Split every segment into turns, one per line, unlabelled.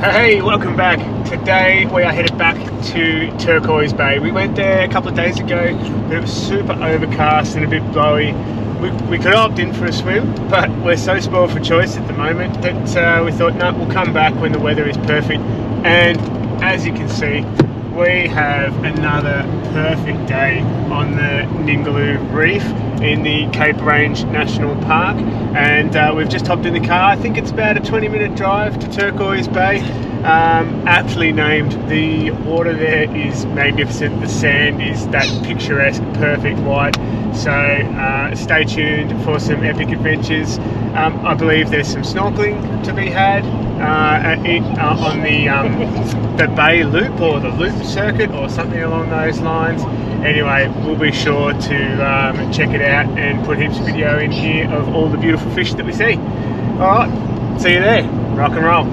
Hey, welcome back. Today we are headed back to Turquoise Bay. We went there a couple of days ago, but it was super overcast and a bit blowy. We could opt in for a swim, but we're so spoiled for choice at the moment that we thought, no, we'll come back when the weather is perfect. And as you can see, we have another perfect day on the Ningaloo Reef in the Cape Range National Park, and we've just hopped in the car. I think it's about a 20-minute drive to Turquoise Bay. Aptly named. The water there is magnificent. The sand is that picturesque, perfect white. So stay tuned for some epic adventures. I believe there's some snorkeling to be had on the Bay Loop or the Loop Circuit or something along those lines. Anyway, we'll be sure to check it out and put heaps of video in here of all the beautiful fish that we see. Alright, see you there. Rock and roll.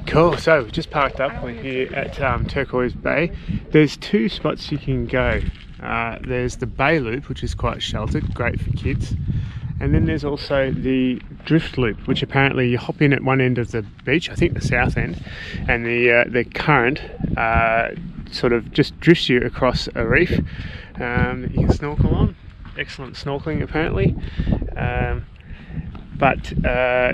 Cool, so we've just parked up. We're here at Turquoise Bay. There's two spots you can go. There's the Bay Loop, which is quite sheltered, great for kids. And then there's also the Drift Loop, which apparently you hop in at one end of the beach, I think the south end, and the current sort of just drifts you across a reef that you can snorkel on. Excellent snorkeling apparently. But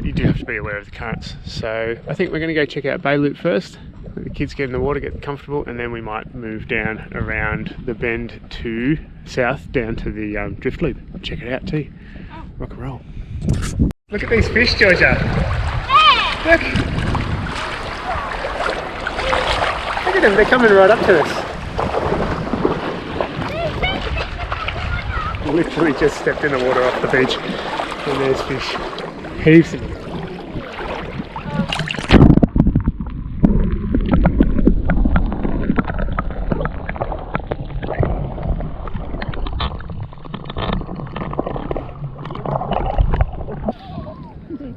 you do have to be aware of the currents. So I think we're going to go check out Bay Loop first. Let the kids get in the water, get comfortable, and then we might move down around the bend to south, down to the Drift Loop. Check it out too. Rock and roll. Look at these fish, Georgia. Look. Look at them, they're coming right up to us. Literally just stepped in the water off the beach. And there's fish. Heaps of them.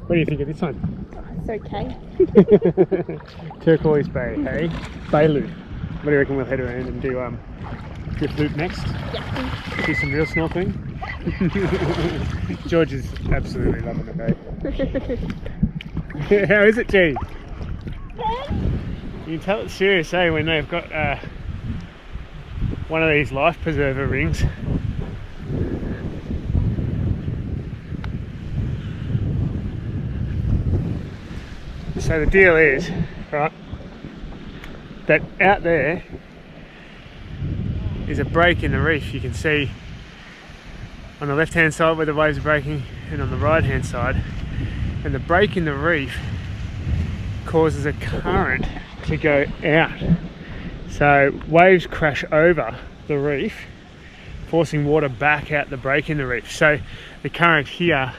What do you think of this one?
It's okay.
Turquoise Bay, hey? Bay Loop. What do you reckon we'll head around and do Drift Loop next?
Yeah.
Do some real snorkeling? George is absolutely loving it, eh? How is it, G? You can tell it's serious, eh, when they've got one of these life preserver rings. So the deal is, right, that out there is a break in the reef. You can see on the left hand side where the waves are breaking and on the right hand side, and the break in the reef causes a current to go out, so waves crash over the reef, forcing water back out the break in the reef. So the current here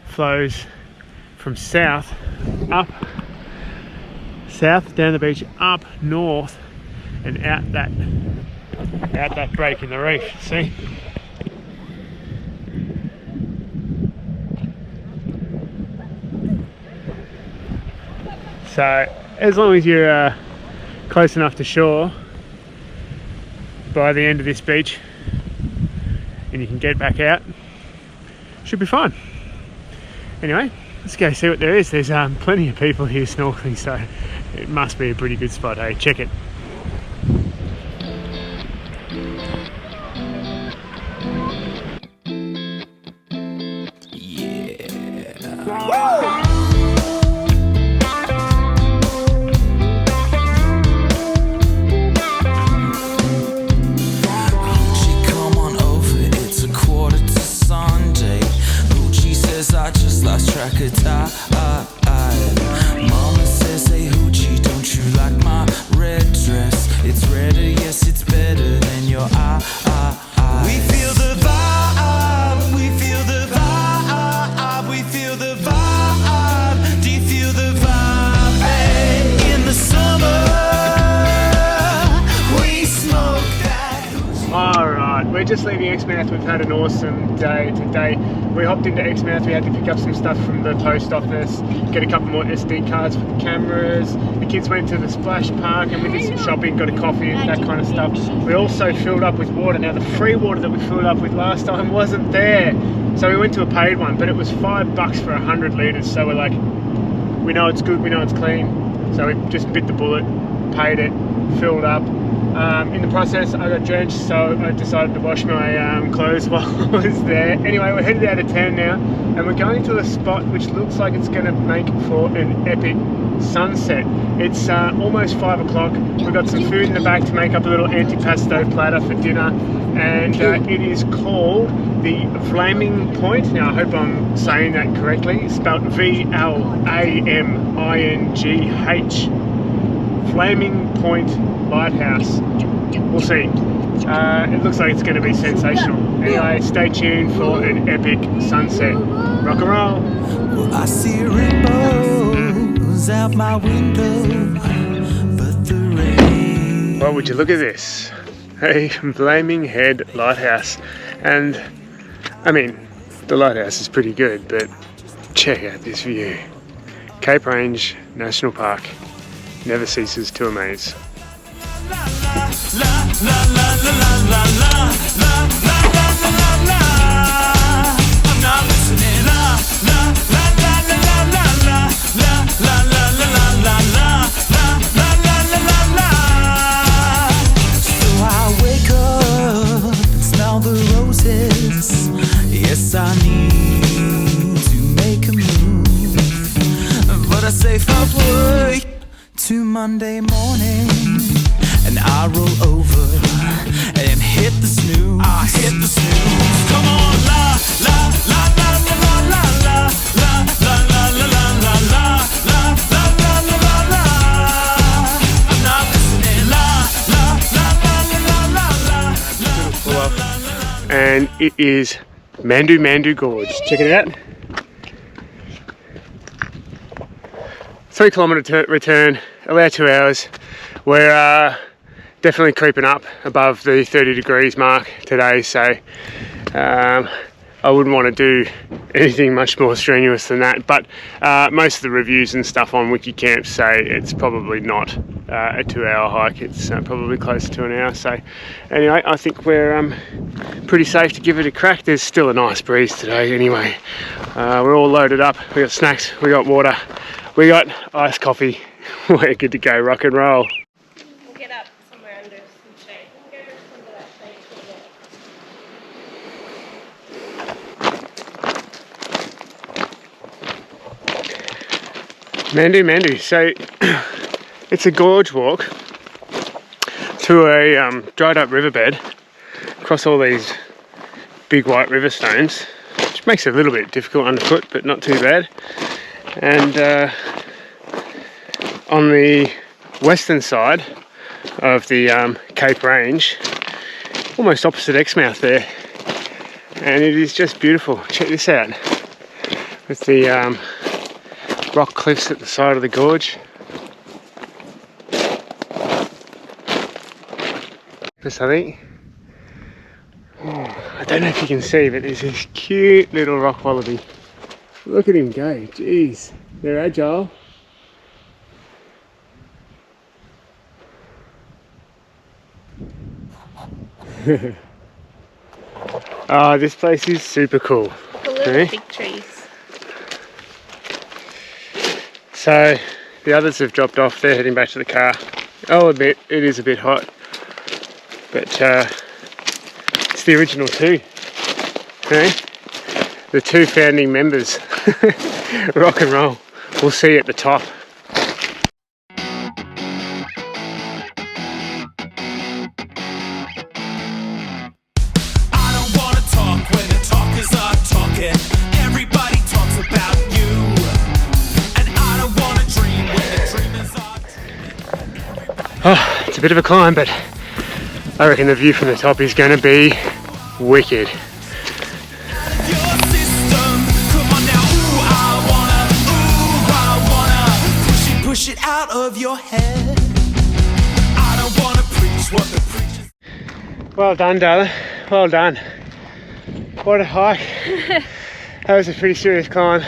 flows from south down the beach, up north and out that break in the reef. See? So as long as you're close enough to shore by the end of this beach and you can get back out, should be fine. Anyway, let's go see what there is. There's plenty of people here snorkeling, so it must be a pretty good spot, hey? Check it.
Mama says, hey Hoochie, don't you like my red dress? It's redder, yes, it's better than your eyes. We feel the vibe, we feel the vibe, we feel the vibe. Do you feel the vibe? Hey, in the summer, we smoke that.
Alright, we're just leaving Exmouth. We've had an awesome day today. We hopped into Exmouth. We had to pick up some stuff from the post office, get a couple more SD cards for the cameras. The kids went to the splash park and we did some shopping, got a coffee and that kind of stuff. We also filled up with water. Now the free water that we filled up with last time wasn't there, so we went to a paid one, but it was $5 for 100 litres. So we're like, we know it's good, we know it's clean, so we just bit the bullet, paid it, filled up. In the process I got drenched, so I decided to wash my clothes while I was there. Anyway, we're headed out of town now and we're going to a spot which looks like it's going to make for an epic sunset. It's almost 5 o'clock. We've got some food in the back to make up a little antipasto platter for dinner, and it is called the Vlamingh Point. Now I hope I'm saying that correctly. It's spelled V-L-A-M-I-N-G-H. Vlamingh Point Lighthouse. We'll see. It looks like it's going to be sensational. Anyway, stay tuned for an epic sunset. Rock and roll.
Well, I see rainbows out my window, but the rain.
Well, would you look at this? A Vlamingh Head Lighthouse. And I mean, the lighthouse is pretty good, but check out this view. Cape Range National Park never ceases to amaze.
Yes, I need to make a move, but I say from work to Monday morning, and I roll over and hit the snooze. I hit the snooze. Come on, la la la la la la la la la la la la la la la la la la la. I'm not listening. La la la la la la la la.
And it is Mandu Mandu Gorge. Check it out. 3 kilometre return, allow 2 hours. We're definitely creeping up above the 30 degrees mark today, so I wouldn't want to do anything much more strenuous than that, but most of the reviews and stuff on Wikicamp say it's probably not a 2-hour hike, it's probably closer to an hour. So anyway, I think we're pretty safe to give it a crack. There's still a nice breeze today anyway. We're all loaded up, we got snacks, we got water, we got iced coffee. We're good to go, rock and roll.
We'll get up somewhere under some shade. We'll go under that shade for a bit.
Mandu Mandu. So it's a gorge walk through a dried up riverbed across all these big white river stones, which makes it a little bit difficult underfoot, but not too bad. And on the western side of the Cape Range, almost opposite Exmouth there, and it is just beautiful. Check this out, with the rock cliffs at the side of the gorge. This, I think. I don't know if you can see, but there's this cute little rock wallaby. Look at him go, jeez. They're agile. Oh, this place is super cool.
The little big trees.
So the others have dropped off, they're heading back to the car. Oh, a bit, it is a bit hot, but it's the original two, okay? The 2 founding members. Rock and roll. We'll see you at the top. Oh, it's a bit of a climb, but I reckon the view from the top is going to be wicked.
Push it out of your head. I don't want to preach what the preachers.
Well done, darling. Well done. What a hike. That was a pretty serious climb.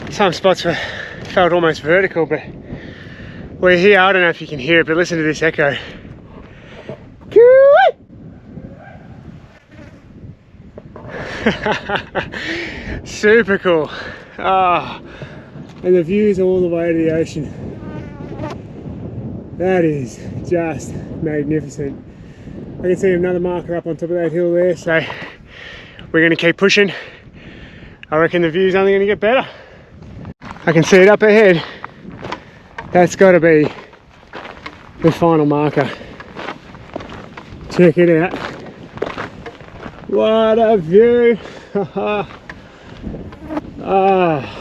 Some spots felt almost vertical, but we're here. I don't know if you can hear it, but listen to this echo. Super cool. Oh, and the views all the way to the ocean. That is just magnificent. I can see another marker up on top of that hill there, so we're going to keep pushing. I reckon the view's only going to get better. I can see it up ahead. That's got to be the final marker. Check it out. What a view! Ah.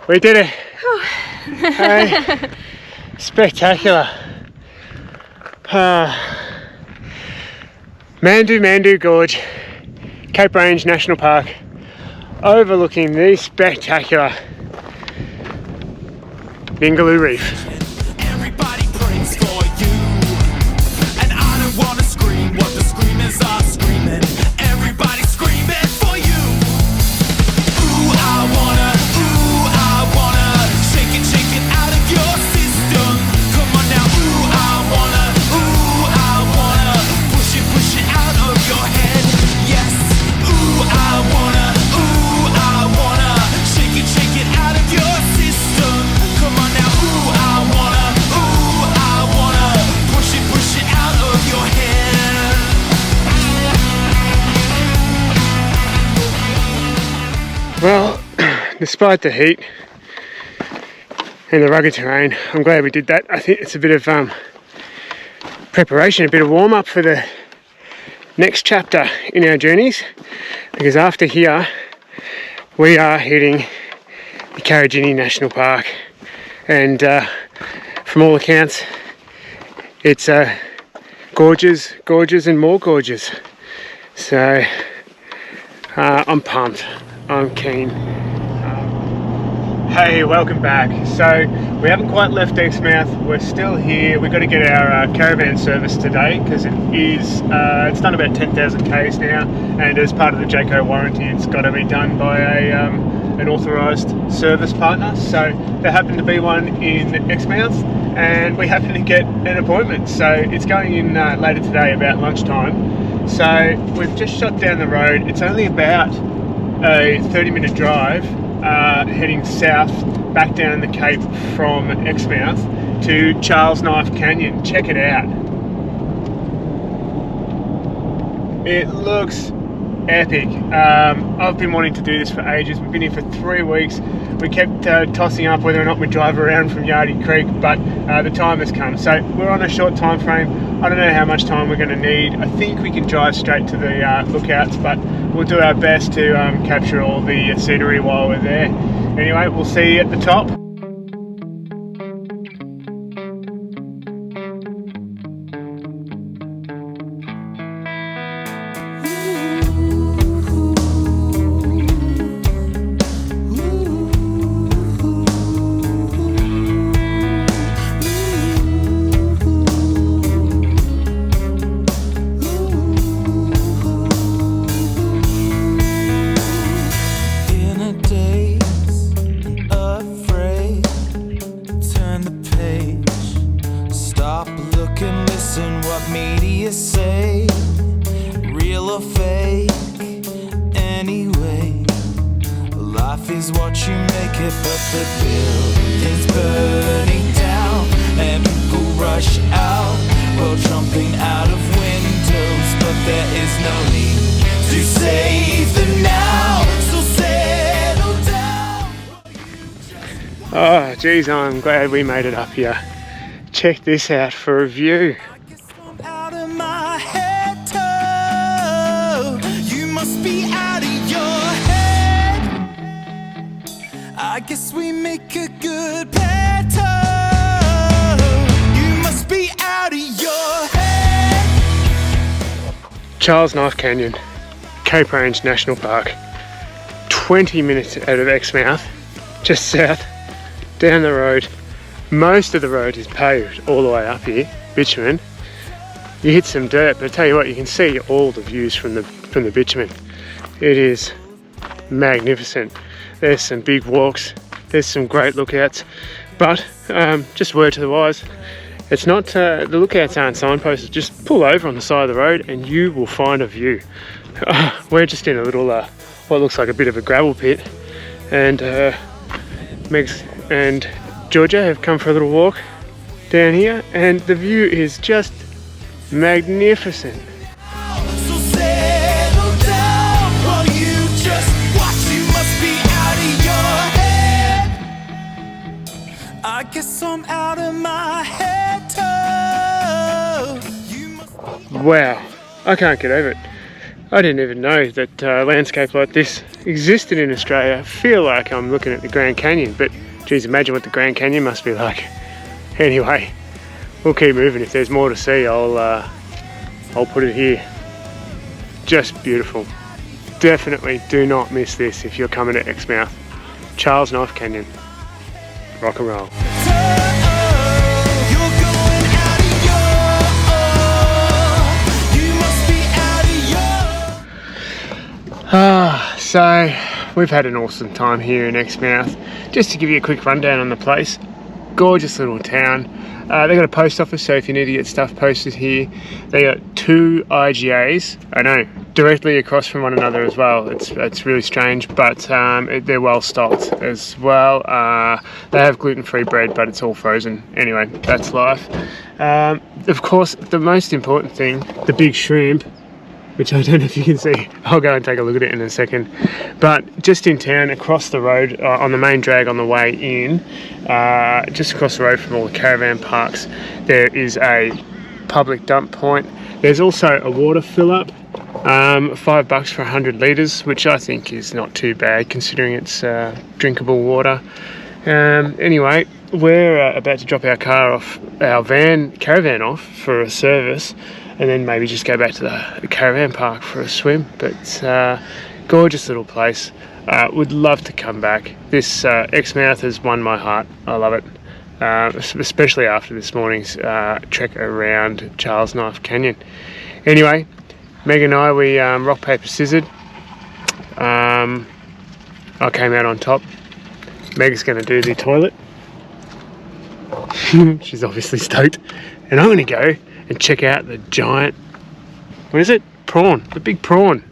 We did it! Hey, spectacular! Mandu Mandu Gorge, Cape Range National Park, overlooking the spectacular Ningaloo Reef.
Everybody prays for you, and I don't wanna scream what the screamers are screaming. Everybody screaming for you. Ooh, I wanna shake it out of your system. Come on now, ooh, I wanna push it out of your head. Yes, ooh, I wanna shake it out of your system. Come on now, ooh, I wanna push it out of your head.
Well, despite the heat and the rugged terrain, I'm glad we did that. I think it's a bit of preparation, a bit of warm up for the next chapter in our journeys, because after here we are hitting the Karijini National Park, and from all accounts it's gorgeous and more gorgeous. So I'm pumped, I'm keen. Hey, welcome back. So we haven't quite left Exmouth, we're still here. We've got to get our caravan service today because it's done about 10,000 k's now, and as part of the JACO warranty it's got to be done by an authorised service partner. So there happened to be one in Exmouth and we happened to get an appointment, so it's going in later today about lunchtime. So we've just shot down the road. It's only about a 30-minute drive heading south back down the Cape from Exmouth to Charles Knife Canyon. Check it out. It looks epic. I've been wanting to do this for ages. We've been here for 3 weeks. We kept tossing up whether or not we drive around from Yardie Creek, but the time has come. So we're on a short time frame. I don't know how much time we're going to need. I think we can drive straight to the lookouts, but we'll do our best to capture all the scenery while we're there. Anyway, we'll see you at the top. Oh geez, I'm glad we made it up here. Check this out for a view.
Out of my head, you must be out of your head. I guess we make a good pair. You must be out of your head.
Charles Knife Canyon, Cape Range National Park. 20 minutes out of Exmouth, just south, down the road. Most of the road is paved all the way up here, bitumen. You hit some dirt, but I tell you what, you can see all the views from the bitumen. It is magnificent. There's some big walks, there's some great lookouts, but just word to the wise, It's not, the lookouts aren't signposted. Just pull over on the side of the road and you will find a view. We're just in a little, what looks like a bit of a gravel pit, and Megs and Georgia have come for a little walk down here, and the view is just magnificent.
So settle down while you just watch. You must be out of your head. I guess I'm out of my head too. You must be.
Wow, I can't get over it. I didn't even know that landscape like this existed in Australia. I feel like I'm looking at the Grand Canyon, but geez, imagine what the Grand Canyon must be like. Anyway, we'll keep moving. If there's more to see, I'll put it here. Just beautiful. Definitely do not miss this if you're coming to Exmouth. Charles Knife Canyon. Rock and roll. So we've had an awesome time here in Exmouth. Just to give you a quick rundown on the place, gorgeous little town. They've got a post office, so if you need to get stuff posted here, they got 2 IGAs. I know, directly across from one another as well. It's really strange, but they're well stocked as well. They have gluten-free bread, but it's all frozen. Anyway, that's life. Of course, the most important thing, the big shrimp, which I don't know if you can see. I'll go and take a look at it in a second. But just in town, across the road, on the main drag on the way in, just across the road from all the caravan parks, there is a public dump point. There's also a water fill up, $5 for 100 litres, which I think is not too bad considering it's drinkable water. Anyway, we're about to drop our caravan off for a service, and then maybe just go back to the caravan park for a swim. But gorgeous little place. Would love to come back. This Exmouth has won my heart. I love it, especially after this morning's trek around Charles Knife Canyon. Anyway, Meg and I, we rock, paper, scissored. I came out on top. Meg's going to do the toilet. She's obviously stoked. And I'm going to go and check out the giant, what is it? Prawn, the big prawn.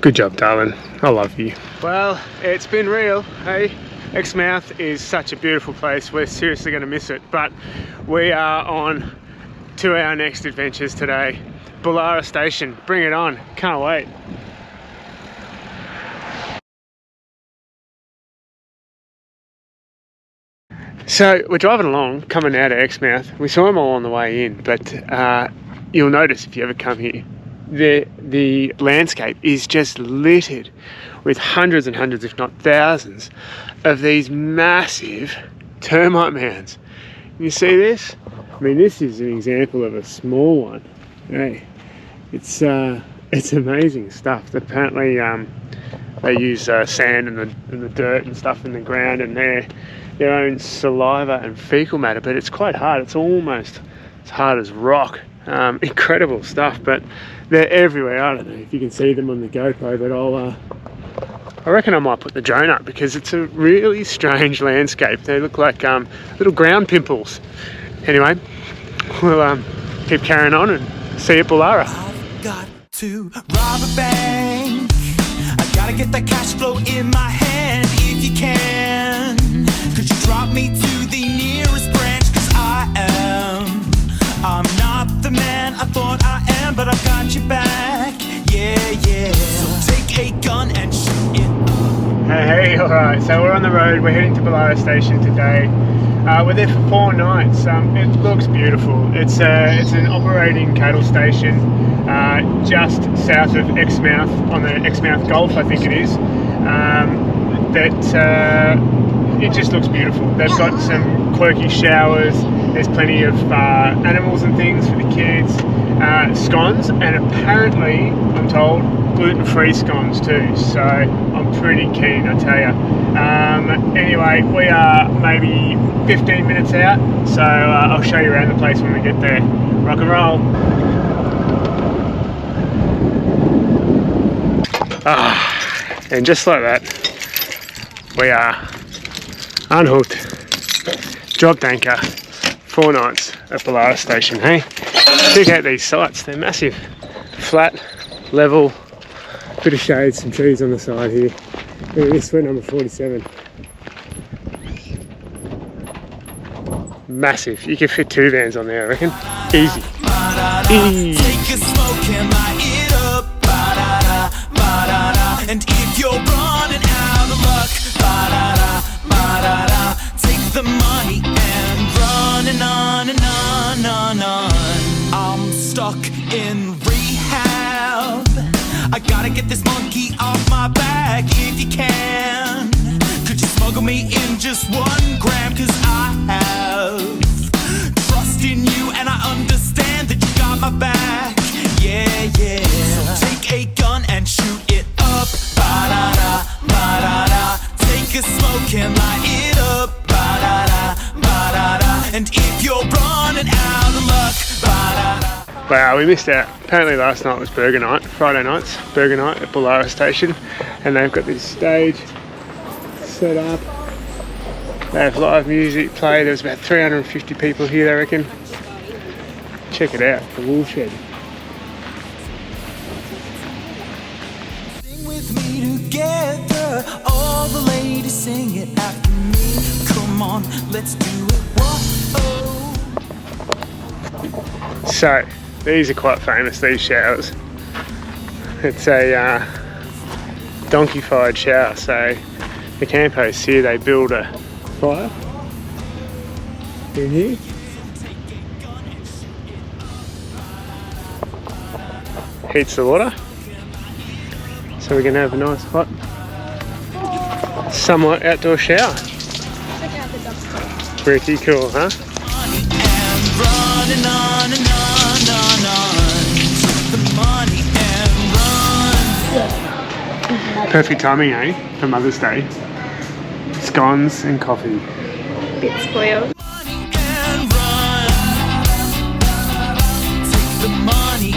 Good job, darling. I love you. Well, it's been real, hey? Exmouth is such a beautiful place. We're seriously going to miss it, but we are on to our next adventures today. Bullara Station, bring it on. Can't wait. So we're driving along, coming out of Exmouth. We saw them all on the way in, but you'll notice if you ever come here, the landscape is just littered with hundreds and hundreds, if not thousands, of these massive termite mounds. You see this? I mean, this is an example of a small one. Hey, it's amazing stuff. Apparently, they use sand and the dirt and stuff in the ground and their own saliva and fecal matter, but it's quite hard. It's almost as hard as rock. Incredible stuff, but they're everywhere. I don't know if you can see them on the GoPro, but I reckon I might put the drone up because it's a really strange landscape. They look like little ground pimples. Anyway, we'll keep carrying on and see you at Bullara.
I've got to rob a bank. I gotta get that cash flow in my hand. If you can, could you drop me to the nearest branch? Cause I'm not the man I thought I am, but I've got your back. Yeah. So take a gun and shoot it up.
Hey, alright, so we're on the road. We're heading to Bullara Station today. We're there for 4 nights. It looks beautiful. It's an operating cattle station just south of Exmouth, on the Exmouth Gulf, I think it is. It just looks beautiful. They've got some quirky showers. There's plenty of animals and things for the kids. Scones, and apparently, I'm told, gluten-free scones too. So I'm pretty keen, I tell you. Anyway, we are maybe 15 minutes out, so I'll show you around the place when we get there. Rock and roll. And just like that, we are unhooked, dropped anchor, 4 nights at Bullara Station. Hey, check out these sites, they're massive. Flat, level, bit of shade, some trees on the side here. Look at this, we're number 47. Massive, you can fit 2 vans on there, I reckon. Easy. Easy.
And if you're running out of luck, take the money and run and on and on and on. I'm stuck in rehab. I gotta get this monkey off my back if you can. Could you smuggle me in just 1 gram? Cause I have trust in you and I understand that you got my back. Yeah, yeah. So take a gun and shoot it up. Ba-da-da, ba-da-da. Take a smoke and light it up. Ba-da-da, ba-da-da. And if you're running out of luck, ba-da-da.
Wow, we missed out. Apparently last night was burger night, Friday nights, burger night at Bullara Station, and they've got this stage set up. They have live music play. There was about 350 people here, I reckon. Check it out, the wool shed.
Sing with me together, all the ladies sing it after me. Come on, let's do it. Whoa.
So, these are quite famous, these showers. It's a donkey-fired shower, so the camp hosts here, they build a fire in here. Heats the water, so we can have a nice hot, somewhat outdoor shower.
Check out the dumpster.
Pretty cool, huh? Perfect timing, eh? For Mother's Day. Scones and coffee.
Bit spoiled.
Take the money